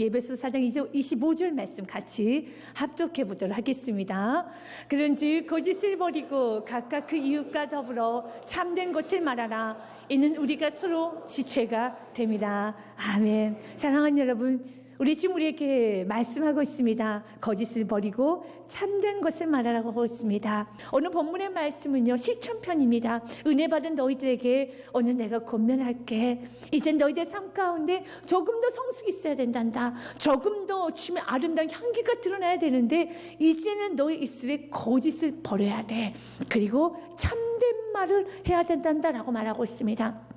예배소 4장 25절 말씀 같이 합독해 보도록 하겠습니다. 그런즉 거짓을 버리고 각각 그 이웃과 더불어 참된 것을 말하라. 이는 우리가 서로 지체가 됨이라. 아멘. 사랑하는 여러분, 우리 지금 우리에게 말씀하고 있습니다. 거짓을 버리고 참된 것을 말하라고 하고 있습니다. 오늘 본문의 말씀은요, 실천편입니다. 은혜 받은 너희들에게 오늘 내가 권면할게. 이제 너희들 삶 가운데 조금 더 성숙이 있어야 된단다. 조금 더 주님의 아름다운 향기가 드러나야 되는데 이제는 너희 입술에 거짓을 버려야 돼. 그리고 참된 말을 해야 된단다라고 말하고 있습니다.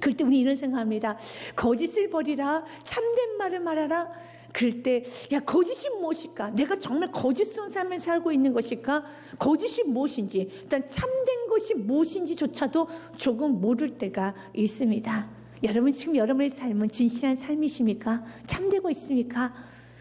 그럴 때 우리 이런 생각합니다. 거짓을 버리라, 참된 말을 말하라. 그럴 때 야, 거짓이 무엇일까? 내가 정말 거짓스러운 삶을 살고 있는 것일까? 거짓이 무엇인지, 일단 참된 것이 무엇인지조차도 조금 모를 때가 있습니다. 여러분, 지금 여러분의 삶은 진실한 삶이십니까? 참되고 있습니까?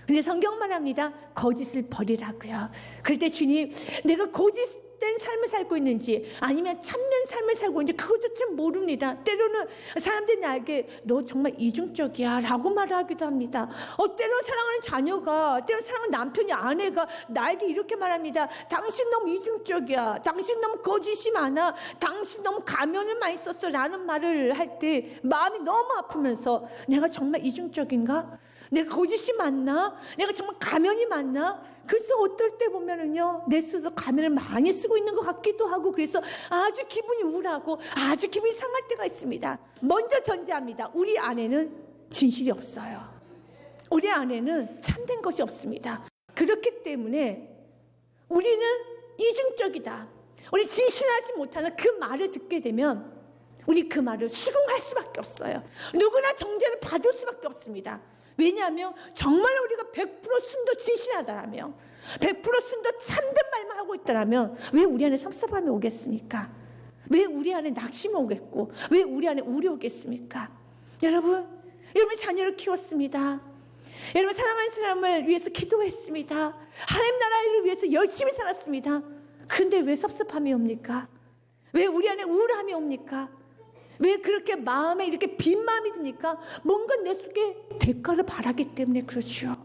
근데 성경 말합니다. 거짓을 버리라고요. 그럴 때 주님, 내가 거짓된 삶을 살고 있는지 아니면 참된 삶을 살고 있는지 그것조차 모릅니다. 때로는 사람들이 나에게 너 정말 이중적이야 라고 말하기도 합니다. 때로는 사랑하는 자녀가, 때로는 사랑하는 남편이, 아내가 나에게 이렇게 말합니다. 당신 너무 이중적이야. 당신 너무 거짓이 많아. 당신 너무 가면을 많이 썼어 라는 말을 할 때 마음이 너무 아프면서 내가 정말 이중적인가? 내가 거짓이 많나? 내가 정말 가면이 많나? 그래서 어떨 때 보면은요, 내 스스로 가면을 많이 쓰고 있는 것 같기도 하고, 그래서 아주 기분이 우울하고 아주 기분이 상할 때가 있습니다. 먼저 전제합니다. 우리 안에는 진실이 없어요. 우리 안에는 참된 것이 없습니다. 그렇기 때문에 우리는 이중적이다. 우리 진실하지 못하는 그 말을 듣게 되면 우리 그 말을 수긍할 수밖에 없어요. 누구나 정죄를 받을 수밖에 없습니다. 왜냐하면 정말 우리가 100% 순도 진실하다라면, 100% 순도 참된 말만 하고 있다라면 왜 우리 안에 섭섭함이 오겠습니까? 왜 우리 안에 낙심이 오겠고, 왜 우리 안에 우려 오겠습니까? 여러분 자녀를 키웠습니다. 여러분 사랑하는 사람을 위해서 기도했습니다. 하나님 나라를 위해서 열심히 살았습니다. 그런데 왜 섭섭함이 옵니까? 왜 우리 안에 우울함이 옵니까? 왜 그렇게 마음에 이렇게 빈 마음이 듭니까? 뭔가 내 속에 대가를 바라기 때문에 그렇죠.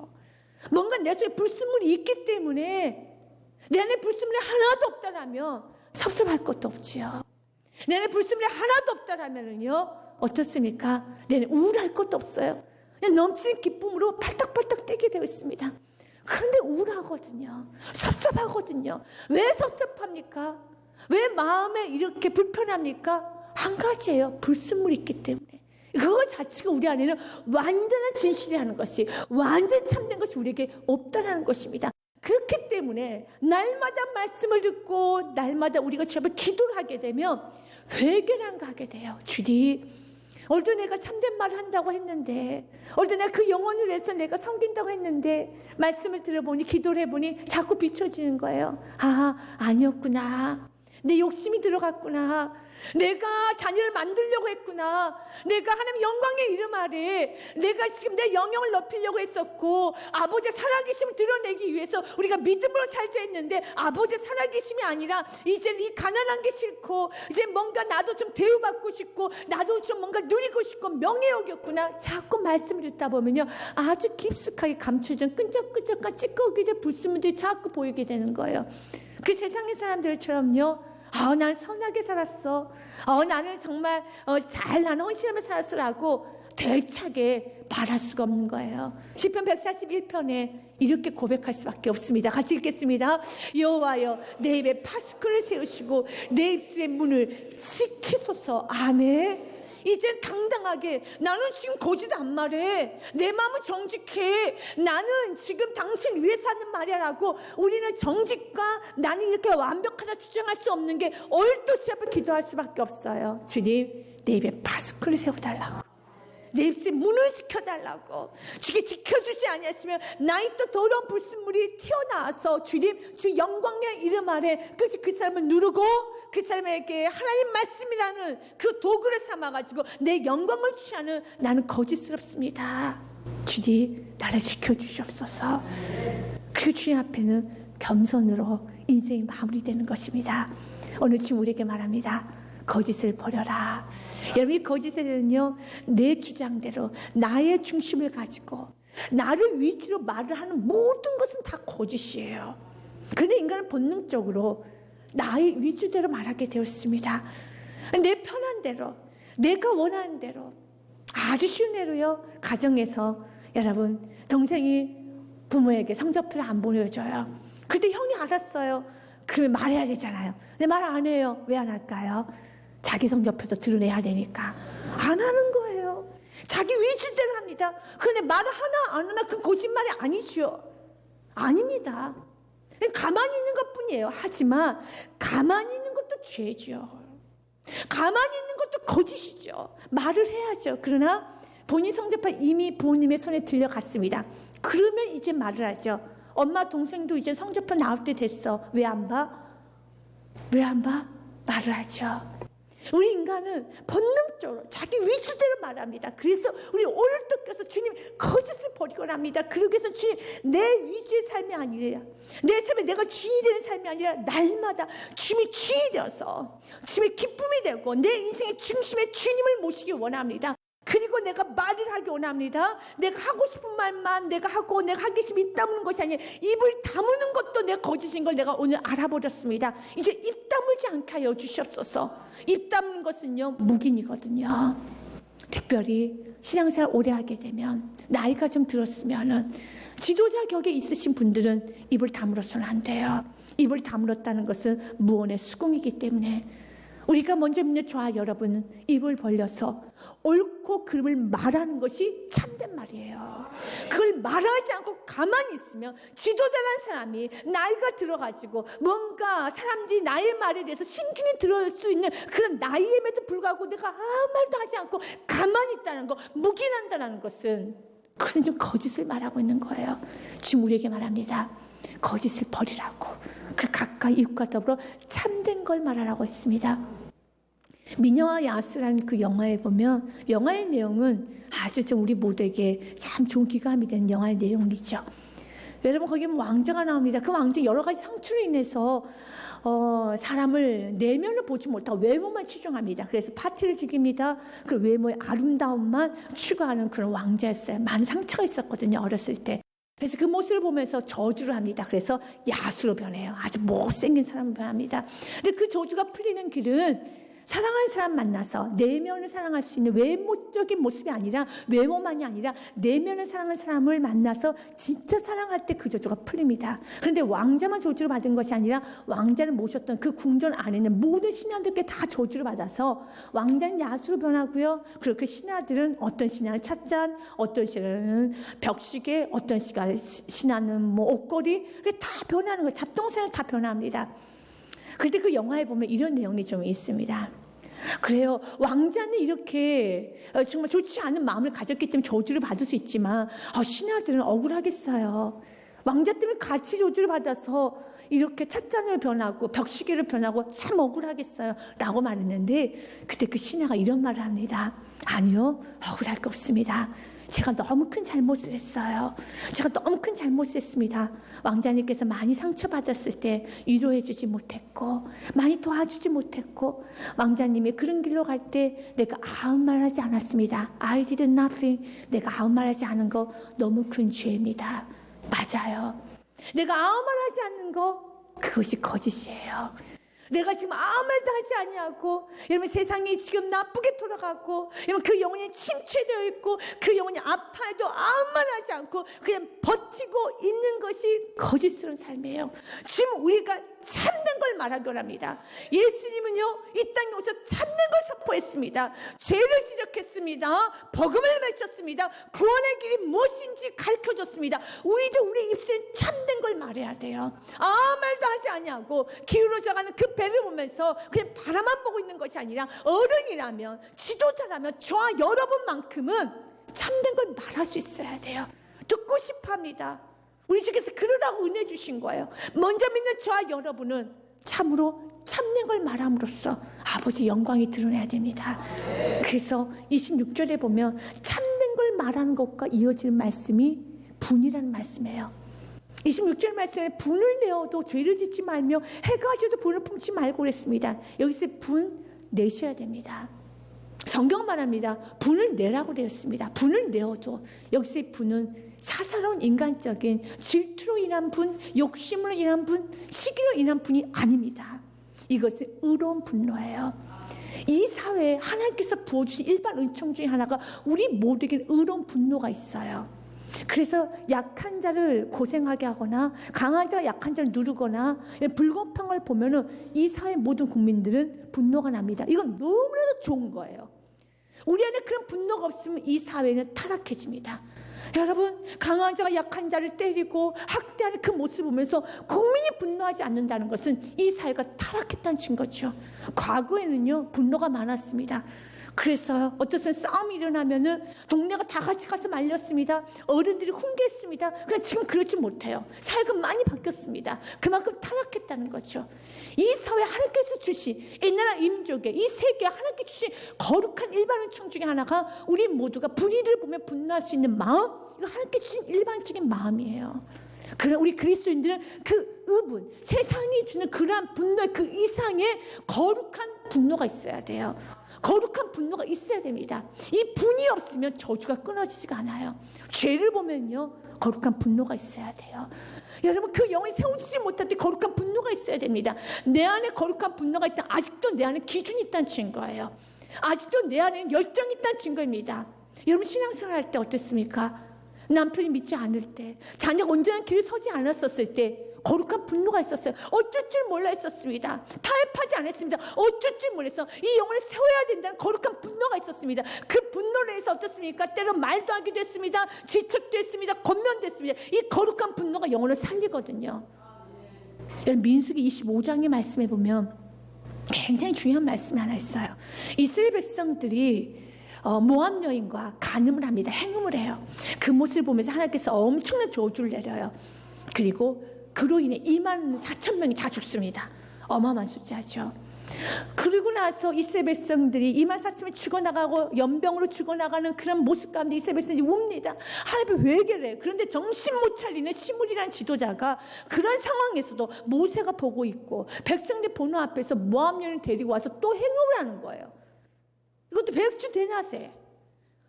뭔가 내 속에 불순물이 있기 때문에, 내 안에 불순물이 하나도 없다라면 섭섭할 것도 없지요. 내 안에 불순물이 하나도 없다라면은요, 어떻습니까? 내 안에 우울할 것도 없어요. 그냥 넘치는 기쁨으로 팔딱팔딱 뛰게 되어 있습니다. 그런데 우울하거든요. 섭섭하거든요. 왜 섭섭합니까? 왜 마음에 이렇게 불편합니까? 한 가지예요. 불순물이 있기 때문에. 그거 자체가 우리 안에는 완전한 진실이라는 것이, 완전 참된 것이 우리에게 없다라는 것입니다. 그렇기 때문에 날마다 말씀을 듣고 날마다 우리가 주 앞에 기도를 하게 되면 회개를 하게 돼요. 주님, 오늘도 내가 참된 말을 한다고 했는데, 오늘도 내가 그 영혼을 위해서 내가 섬긴다고 했는데, 말씀을 들어보니, 기도를 해보니 자꾸 비춰지는 거예요. 아니었구나. 내 욕심이 들어갔구나. 내가 자녀를 만들려고 했구나. 내가 하나님 영광의 이름 아래 내가 지금 내 영역을 높이려고 했었고, 아버지의 살아계심을 드러내기 위해서 우리가 믿음으로 살자 했는데 아버지의 살아계심이 아니라 이제 이 가난한 게 싫고, 이제 뭔가 나도 좀 대우받고 싶고, 나도 좀 뭔가 누리고 싶고 명예욕이었구나. 자꾸 말씀을 듣다 보면요, 아주 깊숙하게 감춰진 끈적끈적한 찌꺼기들, 불순물들이 자꾸 보이게 되는 거예요. 그 세상의 사람들처럼요, 난 선하게 살았어. 나는 정말 나는 헌신하며 살았어라고 대차게 말할 수가 없는 거예요. 시편 141편에 이렇게 고백할 수밖에 없습니다. 같이 읽겠습니다. 여호와여, 내 입에 파수꾼을 세우시고 내 입술의 문을 지키소서. 아멘. 이제 당당하게, 나는 지금 거짓 안 말해. 내 마음은 정직해. 나는 지금 당신 위해서 하는 말이야 라고 우리는 정직과 나는 이렇게 완벽하다 주장할 수 없는 게 얼토지 앞에 기도할 수밖에 없어요. 주님, 내 입에 파수꾼을 세워달라고, 내 입술에 문을 지켜달라고. 주께 지켜주지 아니하시면 나의 또 더러운 불순물이 튀어나와서 주님, 주 영광의 이름 아래 그 사람을 누르고 그 사람에게 하나님 말씀이라는 그 도구를 삼아가지고 내 영광을 취하는 나는 거짓스럽습니다. 주님, 나를 지켜주시옵소서. 그 주님 앞에는 겸손으로 인생이 마무리되는 것입니다. 오늘 주님 우리에게 말합니다. 거짓을 버려라. 여러분, 이 거짓에는요, 내 주장대로 나의 중심을 가지고 나를 위주로 말을 하는 모든 것은 다 거짓이에요. 그런데 인간은 본능적으로 나의 위주대로 말하게 되었습니다. 내 편한 대로, 내가 원하는 대로. 아주 쉬운 예로요. 가정에서 여러분, 동생이 부모에게 성적표를 안 보내줘요. 그때 형이 알았어요. 그러면 말해야 되잖아요. 근데 말 안 해요. 왜 안 할까요? 자기 성적표도 드러내야 되니까. 안 하는 거예요. 자기 위주대로 합니다. 그런데 말 하나 안 하나 그건 거짓말이 아니죠. 아닙니다. 가만히 있는 것뿐이에요. 하지만 가만히 있는 것도 죄죠. 가만히 있는 것도 거짓이죠. 말을 해야죠. 그러나 본인 성적표 이미 부모님의 손에 들려갔습니다. 그러면 이제 말을 하죠. 엄마 동생도 이제 성적표 나올 때 됐어. 왜 안 봐? 왜 안 봐? 말을 하죠. 우리 인간은 본능적으로 자기 위주대로 말합니다. 그래서 우리 오늘도 주님 거짓을 버리곤 합니다. 그러기 위해서 주님 내 위주의 삶이 아니라 내 삶에 내가 주인이 되는 삶이 아니라 날마다 주님이 주인이 되어서 주님의 기쁨이 되고 내 인생의 중심에 주님을 모시기 원합니다. 그리고 내가 말을 하기 원합니다. 내가 하고 싶은 말만 내가 하고 내가 하기 싫으면 입 다무는 것이 아니라 입을 다무는 것도 내 거짓인 걸 내가 오늘 알아버렸습니다. 이제 입 다물지 않게 하여 주시옵소서. 입 다무는 것은요 묵인이거든요. 특별히 신앙생활 오래 하게 되면 나이가 좀 들었으면은 지도자 격에 있으신 분들은 입을 다물어서는 안 돼요. 입을 다물었다는 것은 무언의 수긍이기 때문에 우리가 먼저 믿는 저와 여러분은 입을 벌려서 옳고 그름을 말하는 것이 참된 말이에요. 그걸 말하지 않고 가만히 있으면 지도자라는 사람이 나이가 들어가지고 뭔가 사람들이 나의 말에 대해서 신중히 들을 수 있는 그런 나이임에도 불구하고 내가 아무 말도 하지 않고 가만히 있다는 거, 묵인한다는 것은 그것은 좀 거짓을 말하고 있는 거예요. 지금 우리에게 말합니다. 거짓을 버리라고. 그 가까이 이웃과 더불어 참된 걸 말하라고 했습니다. 미녀와 야수라는 그 영화에 보면 영화의 내용은 아주 좀 우리 모두에게 참 좋은 기감이 되는 영화의 내용이죠. 여러분 거기 왕자가 나옵니다. 그 왕자 여러 가지 상처로 인해서 사람을 내면을 보지 못하고 외모만 치중합니다. 그래서 파티를 즐깁니다. 그 외모의 아름다움만 추구하는 그런 왕자였어요. 많은 상처가 있었거든요. 어렸을 때. 그래서 그 모습을 보면서 저주를 합니다. 그래서 야수로 변해요. 아주 못생긴 사람으로 변합니다. 근데 그 저주가 풀리는 길은 사랑하는 사람 만나서 내면을 사랑할 수 있는 외모적인 모습이 아니라 외모만이 아니라 내면을 사랑하는 사람을 만나서 진짜 사랑할 때 그 저주가 풀립니다. 그런데 왕자만 저주를 받은 것이 아니라 왕자를 모셨던 그 궁전 안에는 모든 신하들께 다 저주를 받아서 왕자는 야수로 변하고요. 그리고 그 신하들은 어떤 신하를 찻잔, 어떤 신하는 벽시계, 어떤 신하는 뭐 옷걸이 다 변하는 거예요. 잡동사니로 다 변합니다. 그런데 그 영화에 보면 이런 내용이 좀 있습니다. 그래요. 왕자는 이렇게 정말 좋지 않은 마음을 가졌기 때문에 저주를 받을 수 있지만 신하들은 억울하겠어요. 왕자 때문에 같이 저주를 받아서 이렇게 찻잔으로 변하고 벽시계로 변하고 참 억울하겠어요. 라고 말했는데 그때 그 신하가 이런 말을 합니다. 아니요. 억울할 거 없습니다. 제가 너무 큰 잘못을 했어요. 제가 너무 큰 잘못을 했습니다. 왕자님께서 많이 상처받았을 때 위로해 주지 못했고 많이 도와주지 못했고 왕자님이 그런 길로 갈 때 내가 아무 말 하지 않았습니다. I did nothing. 내가 아무 말 하지 않은 거 너무 큰 죄입니다. 맞아요. 내가 아무 말 하지 않는 거 그것이 거짓이에요. 내가 지금 아무 말도 하지 아니하고 여러분 세상이 지금 나쁘게 돌아가고 여러분 그 영혼이 침체되어 있고 그 영혼이 아파해도 아무 말 하지 않고 그냥 버티고 있는 것이 거짓스러운 삶이에요. 지금 우리가 참된 걸 말하기 원합니다. 예수님은요 이 땅에 오셔서 참된 걸 선포했습니다. 죄를 지적했습니다. 복음을 외쳤습니다. 구원의 길이 무엇인지 가르쳐줬습니다. 우리도 우리 입술에 참된 걸 말해야 돼요. 아무 말도 하지 아니하고 기울어져가는 그 배를 보면서 그냥 바라만 보고 있는 것이 아니라 어른이라면 지도자라면 저와 여러분만큼은 참된 걸 말할 수 있어야 돼요. 듣고 싶어합니다. 우리 주께서 그러라고 은혜 주신 거예요. 먼저 믿는 저와 여러분은 참으로 참된 걸 말함으로써 아버지 영광이 드러나야 됩니다. 그래서 26절에 보면 참된 걸 말하는 것과 이어지는 말씀이 분이라는 말씀이에요. 26절 말씀에 분을 내어도 죄를 짓지 말며 해가 지어도 분을 품지 말고 그랬습니다. 여기서 분 내셔야 됩니다. 성경 말합니다. 분을 내라고 되었습니다. 분을 내어도 여기서의 분은 사사로운 인간적인 질투로 인한 분, 욕심으로 인한 분, 시기로 인한 분이 아닙니다. 이것은 의로운 분노예요. 이 사회에 하나님께서 부어주신 일반 은총 중에 하나가 우리 모두에게 의로운 분노가 있어요. 그래서 약한 자를 고생하게 하거나 강한 자가 약한 자를 누르거나 불공평을 보면은 이 사회 모든 국민들은 분노가 납니다. 이건 너무나도 좋은 거예요. 우리 안에 그런 분노가 없으면 이 사회는 타락해집니다. 여러분, 강한 자가 약한 자를 때리고 학대하는 그 모습을 보면서 국민이 분노하지 않는다는 것은 이 사회가 타락했다는 증거죠. 과거에는요, 분노가 많았습니다. 그래서 어떤 싸움이 일어나면은 동네가 다 같이 가서 말렸습니다. 어른들이 훈계했습니다. 그런데 지금 그렇지 못해요. 사회가 많이 바뀌었습니다. 그만큼 타락했다는 거죠. 이 사회 하나님께서 주신 이 나라 민족에 이 세계에 하나님께 주신 거룩한 일반 은총 중에 하나가 우리 모두가 불의를 보면 분노할 수 있는 마음, 이거 하나님께 주신 일반적인 마음이에요. 그러나 우리 그리스도인들은 그 의분, 세상이 주는 그러한 분노의 그 이상의 거룩한 분노가 있어야 돼요. 거룩한 분노가 있어야 됩니다. 이 분이 없으면 저주가 끊어지지가 않아요. 죄를 보면요, 거룩한 분노가 있어야 돼요. 여러분, 그 영혼이 세우지지 못할 때 거룩한 분노가 있어야 됩니다. 내 안에 거룩한 분노가 있다. 아직도 내 안에 기준이 있다는 증거예요. 아직도 내 안에 열정이 있다는 증거입니다. 여러분, 신앙생활 할 때 어땠습니까? 남편이 믿지 않을 때, 자녀가 온전한 길을 서지 않았었을 때 거룩한 분노가 있었어요. 어쩔 줄 몰라 했었습니다. 타협하지 않았습니다. 어쩔 줄 몰라서 이 영혼을 세워야 된다는 거룩한 분노가 있었습니다. 그 분노로 해서 어떻습니까? 때로 말도 하기도 했습니다. 질책도 했습니다. 권면도 했습니다. 이 거룩한 분노가 영혼을 살리거든요. 여러분, 민수기 25장의 말씀에 보면 굉장히 중요한 말씀이 하나 있어요. 이스라엘 백성들이 모압 여인과 간음을 합니다. 행음을 해요. 그 모습을 보면서 하나님께서 엄청난 저주를 내려요. 그리고 그로 인해 24,000명이 다 죽습니다. 어마어마한 숫자죠. 그리고 나서 이스라엘 백성들이 24,000명이 죽어나가고 연병으로 죽어나가는 그런 모습 가운데 이스라엘 백성들이 웁니다. 하나님 왜 그래? 그런데 정신 못 차리는 시므리라는 지도자가 그런 상황에서도 모세가 보고 있고 백성들 보는 앞에서 모압 여인을 데리고 와서 또 행음을 하는 거예요. 이것도 백주 대낮에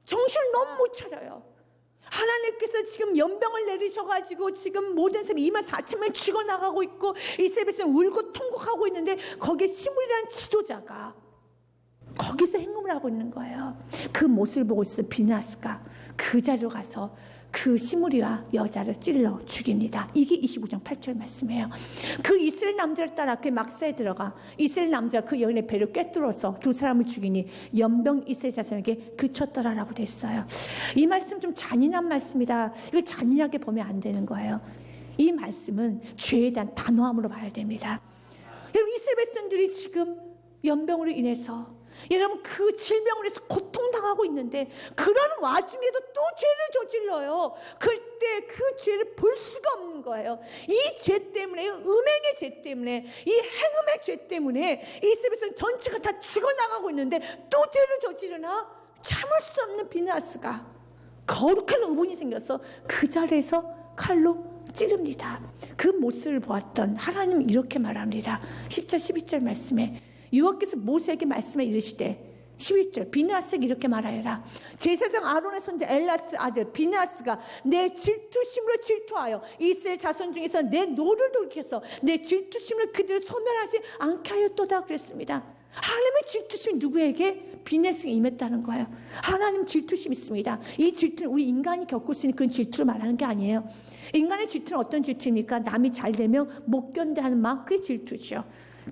정신을 너무 못 차려요. 하나님께서 지금 연병을 내리셔가지고 지금 모든 사람이 24,000명이 죽어나가고 있고 이스라엘 백성이 울고 통곡하고 있는데 거기에 시므리라는 지도자가 거기서 행음을 하고 있는 거예요. 그 모습을 보고 있어서 비나스가 그 자리로 가서 그 시므리와 여자를 찔러 죽입니다. 이게 25장 8절 말씀이에요. 그 이스라엘 남자를 따라 그 막사에 들어가 이스라엘 남자가 그 여인의 배를 꿰뚫어서 두 사람을 죽이니 연병 이스라엘 자손에게 그쳤더라라고 됐어요. 이 말씀 좀 잔인한 말씀이다. 이거 잔인하게 보면 안 되는 거예요. 이 말씀은 죄에 대한 단호함으로 봐야 됩니다. 여러분, 이스라엘 백성들이 지금 연병으로 인해서 여러분 그 질병으로 해서 고통당하고 있는데 그런 와중에도 또 죄를 저질러요. 그때 그 죄를 볼 수가 없는 거예요. 이 죄 때문에, 음행의 죄 때문에, 이 행음의 죄 때문에 이스라엘 백성 전체가 다 죽어나가고 있는데 또 죄를 저지르나 참을 수 없는 비나스가 거룩한 의문이 생겨서 그 자리에서 칼로 찌릅니다. 그 모습을 보았던 하나님 이렇게 말합니다. 10절 12절 말씀에 여호와께서 모세에게 말씀해 이르시되 11절 비나스에게 이렇게 말하여라. 제사장 아론의 손자 엘라스 아들 비나스가 내 질투심으로 질투하여 이스라엘 자손 중에서 내 노를 돌이켜서 내 질투심을 그들을 소멸하지 않게 하였도다 그랬습니다. 하나님의 질투심이 누구에게? 비나스에게 임했다는 거예요. 하나님 질투심이 있습니다. 이 질투는 우리 인간이 겪을 수 있는 그런 질투를 말하는 게 아니에요. 인간의 질투는 어떤 질투입니까? 남이 잘 되면 못 견뎌하는 마음, 그게 질투죠.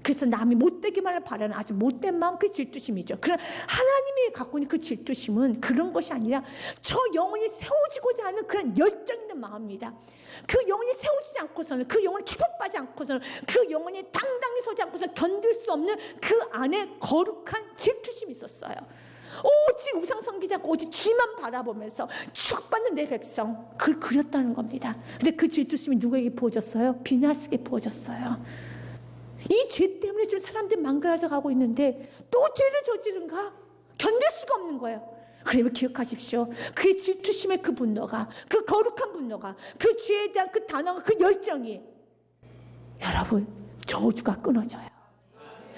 그래서 남이 못되기만을 바라는 아주 못된 마음, 그 질투심이죠. 그럼 하나님이 갖고 있는 그 질투심은 그런 것이 아니라 저 영혼이 세워지고자 하는 그런 열정 있는 마음입니다. 그 영혼이 세워지지 않고서는, 그 영혼이 축복받지 않고서는, 그 영혼이 당당히 서지 않고서는 견딜 수 없는 그 안에 거룩한 질투심이 있었어요. 오직 우상 섬기자고 오직 쥐만 바라보면서 축복받는 내 백성, 그걸 그렸다는 겁니다. 근데 그 질투심이 누구에게 부어졌어요? 비나스에게 부어졌어요. 이 죄 때문에 지금 사람들이 망가져 가고 있는데 또 죄를 저지른가? 견딜 수가 없는 거예요. 그러면 기억하십시오. 그 질투심의 그 분노가, 그 거룩한 분노가, 그 죄에 대한 그 단어가, 그 열정이 여러분 저주가 끊어져요.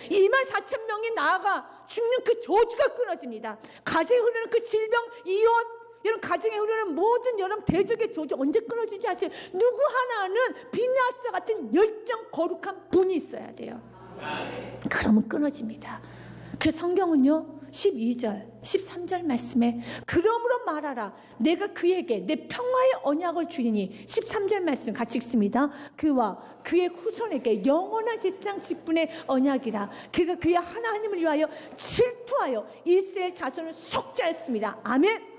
24,000명이 나아가 죽는 그 저주가 끊어집니다. 가정에 흐르는 그 질병, 이혼, 여러분 가정에 흐르는 모든 여러분 대적의 저주 언제 끊어지는지 아시죠? 누구 하나는 비나스 같은 열정 거룩한 분이 있어야 돼요. 그러면 끊어집니다. 그래서 성경은요 12절 13절 말씀에 그러므로 말하라 내가 그에게 내 평화의 언약을 주리니 13절 말씀 같이 읽습니다. 그와 그의 후손에게 영원한 제사장 직분의 언약이라. 그가 그의 하나님을 위하여 질투하여 이스라엘 자손을 속죄했습니다. 아멘.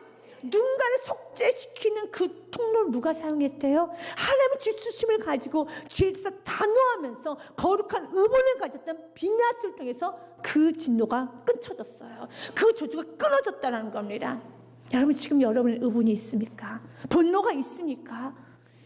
누군가를 속죄시키는 그 통로를 누가 사용했대요? 하나님의 질투심을 가지고 죄에서 단호하면서 거룩한 의문을 가졌던 비나스를 통해서 그 진노가 끊쳐졌어요. 그 저주가 끊어졌다는 겁니다. 여러분 지금 여러분의 의문이 있습니까? 분노가 있습니까?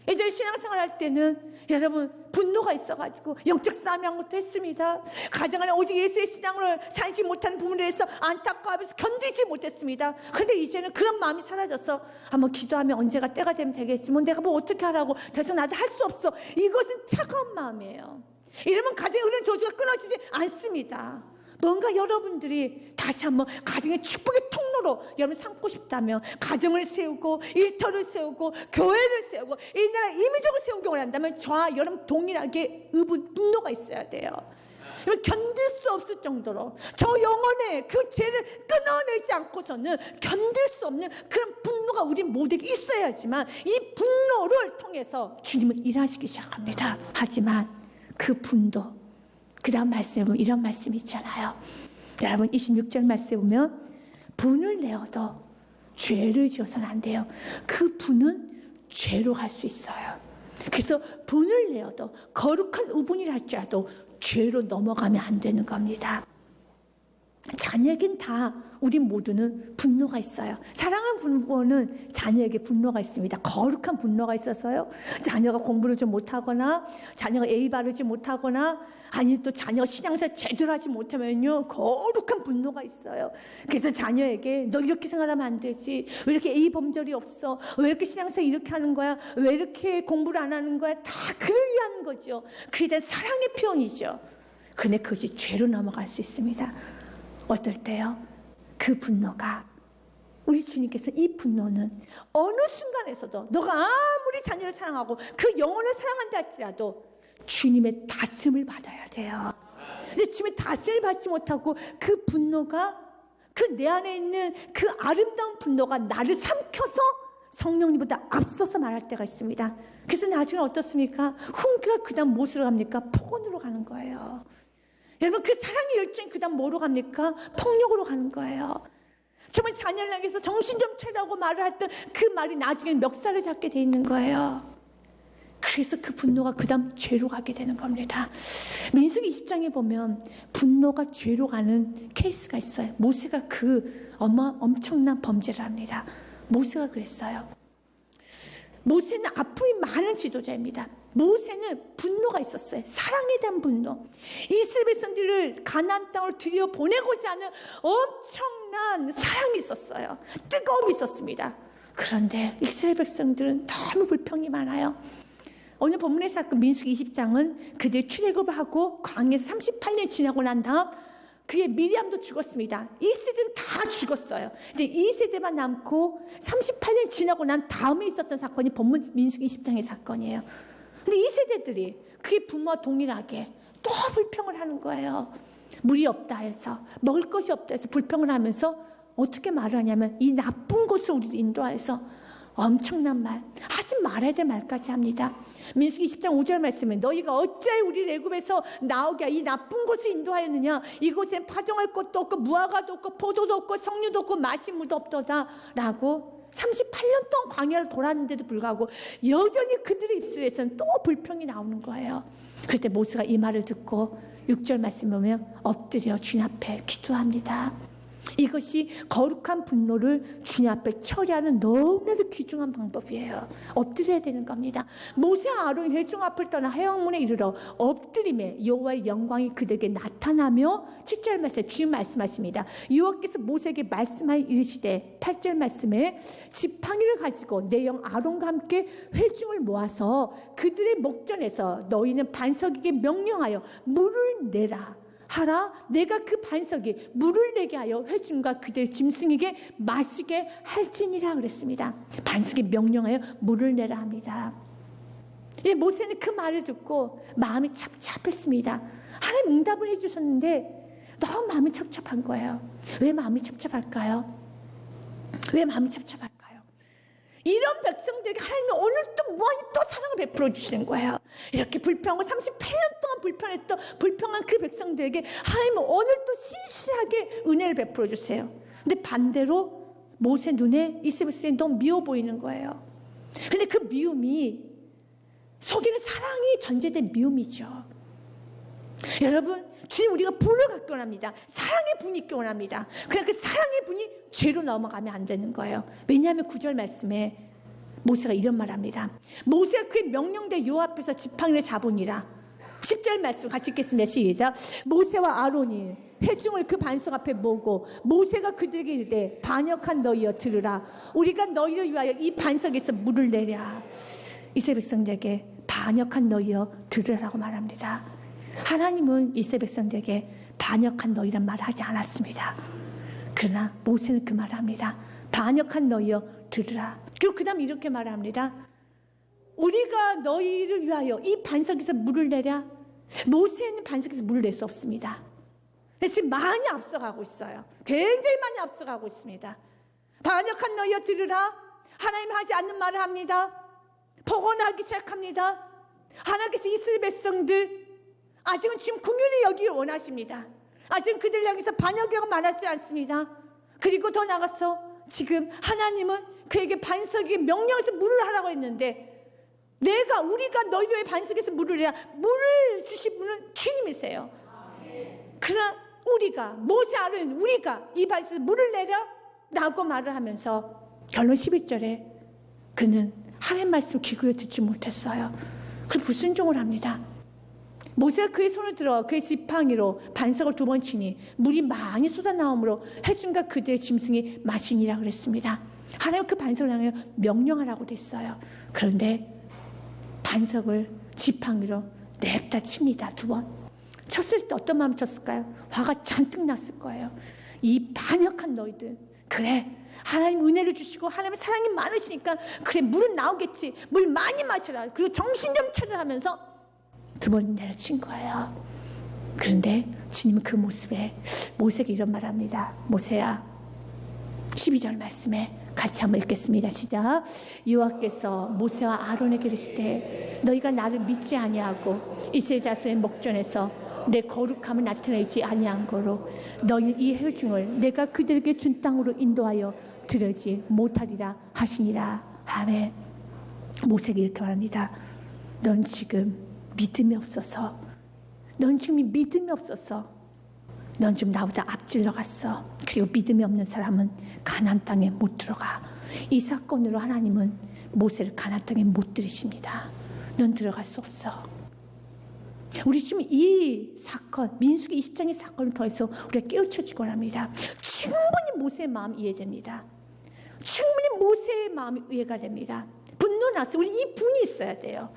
예전에 신앙생활 할 때는 여러분 분노가 있어가지고 영적 싸움한 것도 했습니다. 가정 안에 오직 예수의 신앙을 살지 못하는 부분에 대해서 안타까워하면서 견디지 못했습니다. 그런데 이제는 그런 마음이 사라져서 한번 기도하면 언제가 때가 되면 되겠지, 뭐 내가 뭐 어떻게 하라고, 더 이상 나도 할 수 없어. 이것은 차가운 마음이에요. 이러면 가정에 흐르는 저주가 끊어지지 않습니다. 뭔가 여러분들이 다시 한번 가정의 축복의 통로로 여러분 삼고 싶다면 가정을 세우고 일터를 세우고 교회를 세우고 이 나라 임의적으로 세우기 원한다면 저와 여러분 동일하게 분노가 있어야 돼요. 견딜 수 없을 정도로 저 영혼의 그 죄를 끊어내지 않고서는 견딜 수 없는 그런 분노가 우리 모두에게 있어야지만 이 분노를 통해서 주님은 일하시기 시작합니다. 하지만 그 분노 그 다음 말씀에 보면 이런 말씀이 있잖아요. 여러분 26절 말씀에 보면 분을 내어도 죄를 지어서는 안 돼요. 그 분은 죄로 갈 수 있어요. 그래서 분을 내어도 거룩한 의분이라 할지라도 죄로 넘어가면 안 되는 겁니다. 자녀에겐 다 우리 모두는 분노가 있어요. 사랑하는 부모는 자녀에게 분노가 있습니다. 거룩한 분노가 있어서요. 자녀가 공부를 좀 못하거나 자녀가 예의 바르지 못하거나 아니 또 자녀가 신앙생활 제대로 하지 못하면요 거룩한 분노가 있어요. 그래서 자녀에게 너 이렇게 생활하면 안 되지, 왜 이렇게 예의 범절이 없어, 왜 이렇게 신앙생활 이렇게 하는 거야, 왜 이렇게 공부를 안 하는 거야, 다 그를 위한 거죠. 그에 대한 사랑의 표현이죠. 그런데 그것이 죄로 넘어갈 수 있습니다. 어떨 때요? 그 분노가 우리 주님께서 이 분노는 어느 순간에서도 너가 아무리 자녀를 사랑하고 그 영혼을 사랑한다 할지라도 주님의 다스림을 받아야 돼요. 근데 주님의 다스림을 받지 못하고 그 분노가 그 내 안에 있는 그 아름다운 분노가 나를 삼켜서 성령님보다 앞서서 말할 때가 있습니다. 그래서 나중에 어떻습니까? 훈계가 그 다음 무엇으로 갑니까? 폭언으로 가는 거예요. 여러분 그 사랑의 열정이 그 다음 뭐로 갑니까? 폭력으로 가는 거예요. 정말 자녀를 향해서 정신 좀 차리라고 말을 했던 그 말이 나중에는 멱살을 잡게 돼 있는 거예요. 그래서 그 분노가 그 다음 죄로 가게 되는 겁니다. 민수기 20장에 보면 분노가 죄로 가는 케이스가 있어요. 모세가 그 엄청난 범죄를 합니다. 모세가 그랬어요. 모세는 아픔이 많은 지도자입니다. 모세는 분노가 있었어요. 사랑에 대한 분노. 이스라엘 백성들을 가나안 땅으로 들여보내고자 하는 엄청난 사랑이 있었어요. 뜨거움이 있었습니다. 그런데 이스라엘 백성들은 너무 불평이 많아요. 오늘 본문의 사건 민수기 20장은 그들 출애굽을 하고 광야에서 38년 지나고 난 다음 그의 미리암도 죽었습니다. 1세대는 다 죽었어요. 근데 2세대만 남고 38년 지나고 난 다음에 있었던 사건이 본문 민수기 20장의 사건이에요. 근데 2세대들이 그의 부모와 동일하게 또 불평을 하는 거예요. 물이 없다 해서, 먹을 것이 없다 해서 불평을 하면서 어떻게 말을 하냐면 이 나쁜 곳을 우리를 인도해서 엄청난 말, 하지 말아야 될 말까지 합니다. 민수기 20장 5절 말씀에 너희가 어찌하여 우리를 애굽에서 나오게 이 나쁜 곳을 인도하였느냐, 이곳엔 파종할 것도 없고 무화과도 없고 포도도 없고 석류도 없고 마실 물도 없도다 라고 38년 동안 광야를 돌았는데도 불구하고 여전히 그들의 입술에서는 또 불평이 나오는 거예요. 그럴 때 모세가 이 말을 듣고 6절 말씀 보면 엎드려 주님 앞에 기도합니다. 이것이 거룩한 분노를 주님 앞에 처리하는 너무나도 귀중한 방법이에요. 엎드려야 되는 겁니다. 모세와 아론이 회중 앞을 떠나 해영문에 이르러 엎드림에 여호와의 영광이 그들에게 나타나며 7절 말씀에 주님 말씀하십니다. 여호와께서 모세에게 말씀하여 이르시되 8절 말씀에 지팡이를 가지고 내 영 아론과 함께 회중을 모아서 그들의 목전에서 너희는 반석에게 명령하여 물을 내라. 하라. 내가 그 반석에 물을 내게 하여 회중과 그들의 짐승에게 마시게 할지니라 그랬습니다. 반석에 명령하여 물을 내라 합니다. 모세는 그 말을 듣고 마음이 착잡했습니다. 하나님 응답을 해주셨는데 너무 마음이 착잡한 거예요. 왜 마음이 착잡할까요? 왜 마음이 착잡할까요? 이런 백성들에게 하나님이 오늘 또 무한히 또 사랑을 베풀어 주시는 거예요. 이렇게 불평하고 38년 동안 불평한 그 백성들에게 하나님은 오늘 또 신실하게 은혜를 베풀어 주세요. 근데 반대로 모세 눈에 이스라엘이 너무 미워 보이는 거예요. 근데 그 미움이 속에는 사랑이 전제된 미움이죠. 여러분, 주님 우리가 분을 갖기 원합니다. 사랑의 분이 있기 원합니다. 그러나 그 사랑의 분이 죄로 넘어가면 안 되는 거예요. 왜냐하면 9절 말씀에 모세가 이런 말을 합니다. 모세가 그의 명령대 요 앞에서 지팡이를 잡으니라. 10절 말씀 같이 읽겠습니다. 시작. 모세와 아론이 회중을 그 반석 앞에 모으고 모세가 그들에게 이르되 반역한 너희여 들으라. 우리가 너희를 위하여 이 반석에서 물을 내랴. 이스라엘 백성들에게 반역한 너희여 들으라고 말합니다. 하나님은 이스라엘 백성들에게 반역한 너희란 말을 하지 않았습니다. 그러나 모세는 그 말을 합니다. 반역한 너희여 들으라. 그리고 그 다음 이렇게 말합니다. 우리가 너희를 위하여 이 반석에서 물을 내랴. 모세는 반석에서 물을 낼 수 없습니다. 지금 많이 앞서가고 있어요. 굉장히 많이 앞서가고 있습니다. 반역한 너희여 들으라. 하나님 하지 않는 말을 합니다. 복원하기 시작합니다. 하나님께서 이스라엘 백성들 아직은 지금 긍휼히 여기를 원하십니다. 아직은 그들 향해서 반역이라고 말하지 않습니다. 그리고 더 나가서 지금 하나님은 그에게 반석에 명령해서 물을 하라고 했는데 우리가 너희들의 반석에서 물을 해야 물을 주신 분은 주님이세요. 그러나 우리가 모세 아론 우리가 이 반석에서 물을 내려 라고 말을 하면서 결론 11절에 그는 하나님 말씀 귀gl여 듣지 못했어요. 그리고 불순종을 합니다. 모세가 그의 손을 들어 그의 지팡이로 반석을 2번 치니 물이 많이 쏟아나오므로 회중과 그들의 짐승이 마시니라 그랬습니다. 하나님 그 반석을 향해 명령하라고 됐어요. 그런데 반석을 지팡이로 냅다 칩니다. 2번. 쳤을 때 어떤 마음이 쳤을까요? 화가 잔뜩 났을 거예요. 이 반역한 너희들. 그래, 하나님 은혜를 주시고 하나님 사랑이 많으시니까 그래 물은 나오겠지. 물 많이 마셔라. 그리고 정신 좀 차려 하면서 2번 내려친 거예요. 그런데 주님은 그 모습에 모세에게 이런 말을 합니다. 모세야, 12절 말씀에 같이 한번 읽겠습니다. 시작. 여호와께서 모세와 아론에게 이르시되 너희가 나를 믿지 아니하고 이스라엘 자손의 목전에서 내 거룩함을 나타내지 아니한 거로 너희 이 회중을 내가 그들에게 준 땅으로 인도하여 들으지 못하리라 하시니라. 아멘. 모세에게 이렇게 말합니다. 넌 지금 믿음이 없어서, 넌 지금 믿음이 없어서 넌 지금 나보다 앞질러 갔어. 그리고 믿음이 없는 사람은 가나안 땅에 못 들어가. 이 사건으로 하나님은 모세를 가나안 땅에 못 들이십니다. 넌 들어갈 수 없어. 우리 지금 이 사건, 민수기 20장의 사건을 통해서 우리가 깨우쳐지고 합니다. 충분히 모세의 마음이 이해됩니다. 충분히 모세의 마음이 이해가 됩니다. 분노 났어. 우리 이 분이 있어야 돼요.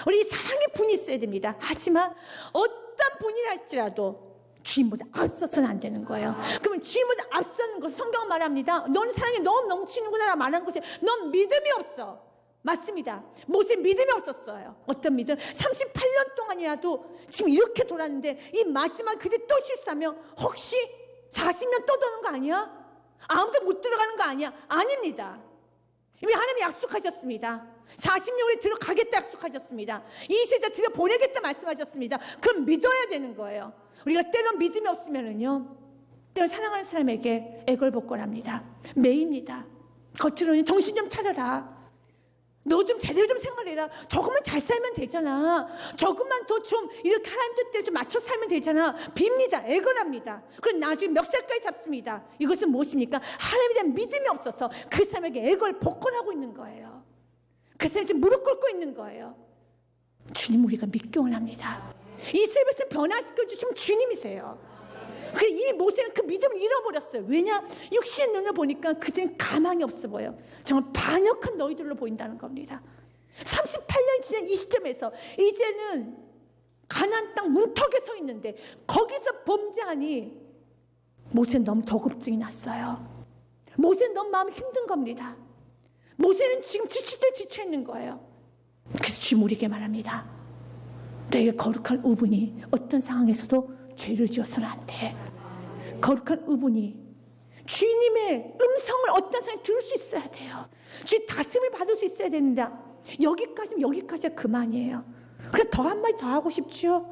우리 이 사랑의 분이 있어야 됩니다. 하지만 어떤 분이 할지라도 주님보다 앞서서는 안 되는 거예요. 그러면 주님보다 앞서는 것을 성경은 말합니다. 넌 사랑이 너무 넘치는구나 말하는 것이 넌 믿음이 없어. 맞습니다. 모세 믿음이 없었어요. 어떤 믿음? 38년 동안이라도 지금 이렇게 돌았는데 이 마지막 그때 또 실수하면 혹시 40년 또 도는 거 아니야? 아무도 못 들어가는 거 아니야? 아닙니다. 이미 하나님이 약속하셨습니다. 40년에 들어가겠다 약속하셨습니다. 이 세대 들여보내겠다 말씀하셨습니다. 그럼 믿어야 되는 거예요. 우리가 때론 믿음이 없으면은요, 때론 사랑하는 사람에게 애걸복걸합니다. 매입니다. 겉으로는 정신 좀 차려라. 너 좀 제대로 좀 생활해라. 조금만 잘 살면 되잖아. 조금만 더 좀 이렇게 하나님 뜻대로 좀 맞춰 살면 되잖아. 빕니다. 애걸합니다. 그럼 나중에 멱살까지 잡습니다. 이것은 무엇입니까? 하나님에 대한 믿음이 없어서 그 사람에게 애걸복걸하고 있는 거예요. 그 사람이 지금 무릎 꿇고 있는 거예요. 주님 우리가 믿기 원합니다. 이스라엘 백성 변화시켜 주시면 주님이세요. 그래, 이 모세는 그 믿음을 잃어버렸어요. 왜냐? 육신의 눈을 보니까 그들은 가망이 없어 보여. 정말 반역한 너희들로 보인다는 겁니다. 38년 지난 이 시점에서 이제는 가나안 땅 문턱에 서 있는 있는데 거기서 범죄하니 모세는 너무 저급증이 났어요. 모세는 너무 마음이 힘든 겁니다. 모세는 지금 지칠 때 지쳐 있는 거예요. 그래서 주님 우리에게 말합니다. 너에게 거룩한 의분이 어떤 상황에서도 죄를 지어서는 안 돼. 거룩한 의분이 주님의 음성을 어떤 상황에 들을 수 있어야 돼요. 주의 다스림을 받을 수 있어야 됩니다. 여기까지가 그만이에요. 그래 더 한마디 더 하고 싶죠?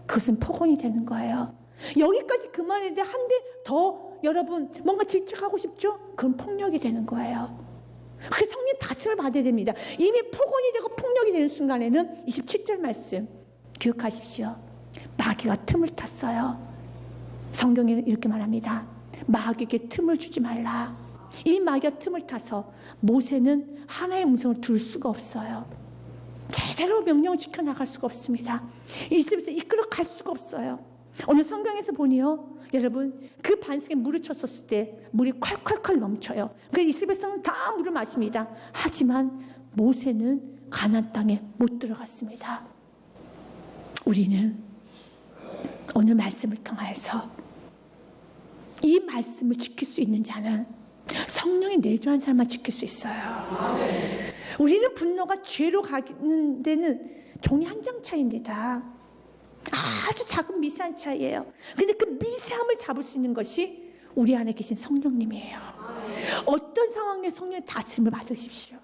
그것은 폭언이 되는 거예요. 여기까지 그만인데 한 대 더 여러분 뭔가 질책하고 싶죠? 그건 폭력이 되는 거예요. 그래서 성령 다스림을 받아야 됩니다. 이미 폭언이 되고 폭력이 되는 순간에는 27절 말씀 기억하십시오. 마귀가 틈을 탔어요. 성경에는 이렇게 말합니다. 마귀에게 틈을 주지 말라. 이 마귀가 틈을 타서 모세는 하나의 음성을 들을 수가 없어요. 제대로 명령을 지켜나갈 수가 없습니다. 이집에서 이끌어 갈 수가 없어요. 오늘 성경에서 보니요, 여러분 그 반석에 물을 쳤었을 때 물이 콸콸콸 넘쳐요. 그래서 이스라엘 백성은 다 물을 마십니다. 하지만 모세는 가나안 땅에 못 들어갔습니다. 우리는 오늘 말씀을 통해서 이 말씀을 지킬 수 있는 자는 성령이 내주한 사람만 지킬 수 있어요. 우리는 분노가 죄로 가는 데는 종이 한 장 차이입니다. 아주 작은 미세한 차이예요. 근데 그 미세함을 잡을 수 있는 것이 우리 안에 계신 성령님이에요. 어떤 상황에 성령의 다스림을 받으십시오.